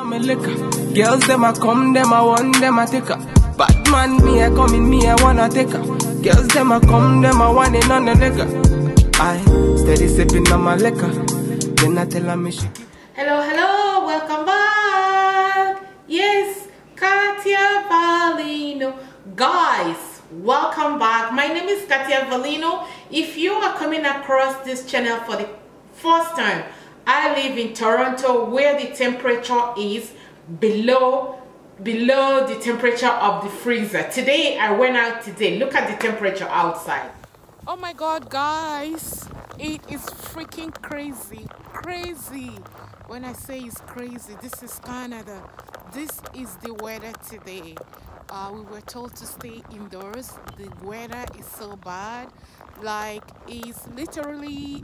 I'm a liquor. Girls them a come, them a want, them a take her. Bad man me a come in, me a wanna take her. Girls them a come, them a want it on the liquor. I steady sipping on my liquor. Then I tell her me she. Hello, welcome back. Yes, Katia Valino. Guys, welcome back. My name is Katia Valino. If you are coming across this channel for the first time, I live in Toronto where the temperature is below the temperature of the freezer. Today I went out today. Look at the temperature outside. Oh my god, guys, it is freaking crazy. When I say it's crazy, this is Canada. This is the weather today. We were told to stay indoors. The weather is so bad, like it's literally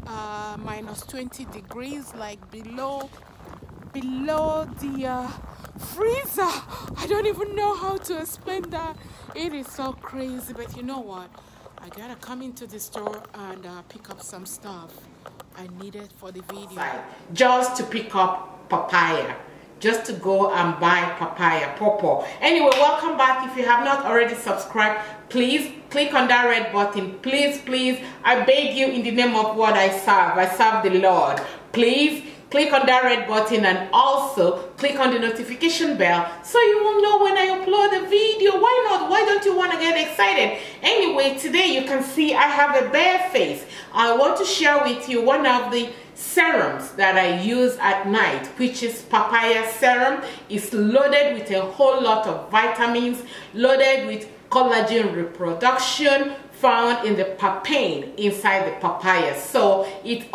minus 20 degrees, like below the freezer. I don't even know how to explain that. It is so crazy, but you know what, I gotta come into the store and pick up some stuff I needed for the video. Just to pick up papaya, just to go and buy papaya, pawpaw. Anyway, welcome back. If you have not already subscribed, please click on that red button. Please, I beg you in the name of what I serve the Lord. Please click on that red button and also click on the notification bell so you will know when I upload a video. Why not? Why don't you want to get excited? Anyway, today you can see I have a bare face. I want to share with you one of the serums that I use at night, which is papaya serum. It's loaded with a whole lot of vitamins, loaded with collagen reproduction found in the papain inside the papaya. So it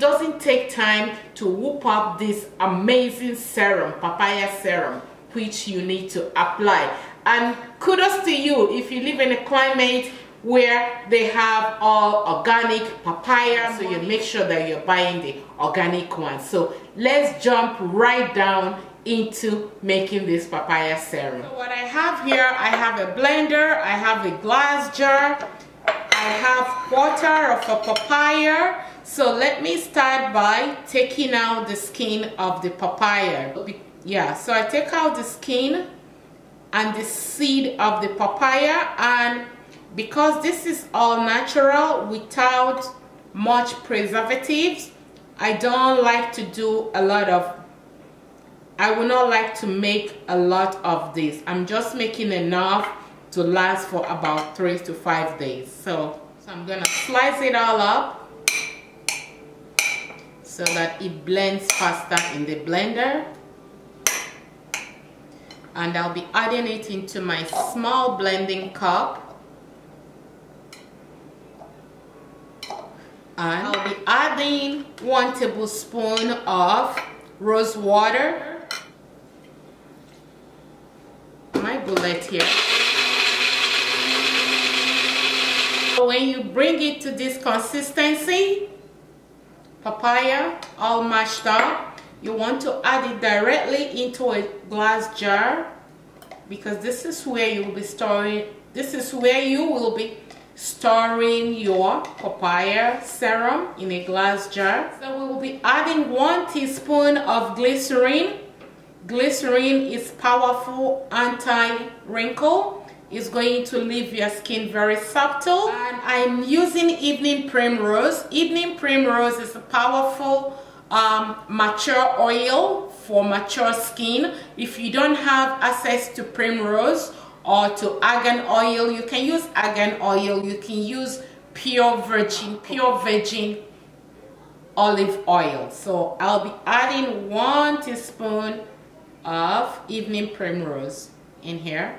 doesn't take time to whoop up this amazing serum, papaya serum, which you need to apply. And kudos to you if you live in a climate where they have all organic papaya, so you make sure that you're buying the organic one. So let's jump right down into making this papaya serum. So what I have here, I have a blender, I have a glass jar, I have quarter of a papaya. So let me start by taking out the skin of the papaya. Yeah, so I take out the skin and the seed of the papaya, and because this is all natural without much preservatives, I don't like to do a lot of, I would not like to make a lot of this. I'm just making enough to last for about 3 to 5 days. So I'm gonna slice it all up so that it blends faster in the blender. And I'll be adding it into my small blending cup. And I'll be adding 1 tablespoon of rose water. My bullet here. When you bring it to this consistency, papaya all mashed up, you want to add it directly into a glass jar, because this is where you will be storing, your papaya serum in a glass jar. So we will be adding 1 teaspoon of glycerin. Glycerin is powerful anti-wrinkle. It's going to leave your skin very subtle. And I'm using evening primrose. Evening primrose is a powerful mature oil for mature skin. If you don't have access to primrose or to argan oil, you can use argan oil. You can use pure virgin olive oil. So I'll be adding 1 teaspoon of evening primrose in here.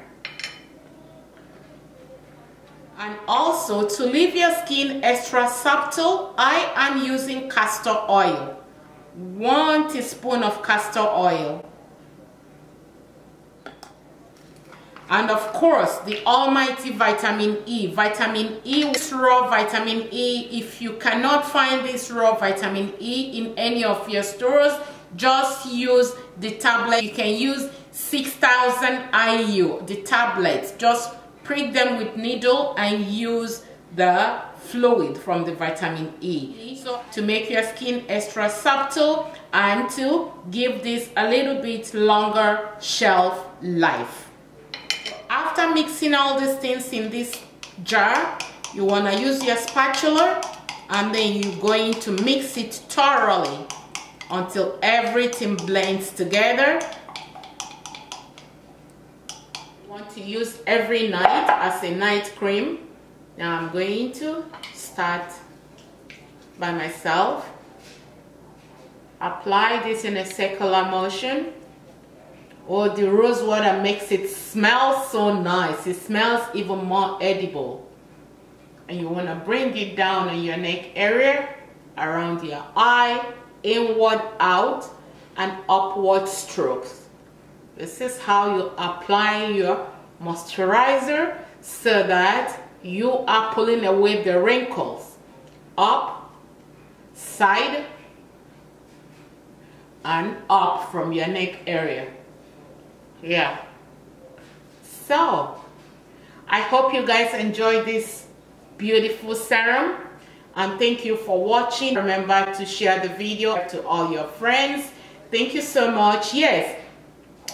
And also, to leave your skin extra subtle, I am using castor oil. 1 teaspoon of castor oil. And of course, the almighty vitamin E. Vitamin E, raw vitamin E. If you cannot find this raw vitamin E in any of your stores, just use the tablet. You can use 6,000 IU, the tablets. Just prick them with needle and use the fluid from the vitamin E. So to make your skin extra subtle and to give this a little bit longer shelf life. After mixing all these things in this jar, you want to use your spatula and then you're going to mix it thoroughly until everything blends together. You want to use every night as a night cream. Now I'm going to start by myself. Apply this in a circular motion. Oh, the rose water makes it smell so nice. It smells even more edible. And you want to bring it down in your neck area, around your eye, inward, out, and upward strokes. This is how you apply your moisturizer so that you are pulling away the wrinkles. Up, side, and up from your neck area. Yeah. So, I hope you guys enjoyed this beautiful serum. And thank you for watching. Remember to share the video to all your friends. Thank you so much. Yes,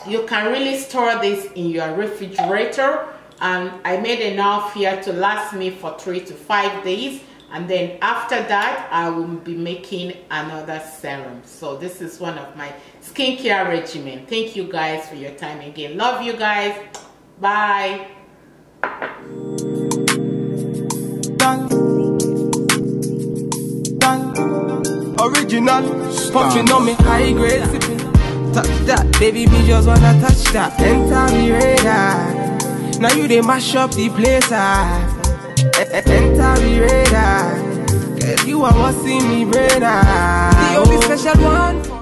you can really store this in your refrigerator. And I made enough here to last me for 3 to 5 days. And then after that, I will be making another serum. So this is one of my skincare regimen. Thank you guys for your time again. Love you guys. Bye. Original, pumping on me high grade sipping. Touch that, baby, me just wanna touch that. Enter me radar. Now you they mash up the place. Enter me radar. Cause you are what's in me brain. The only special one.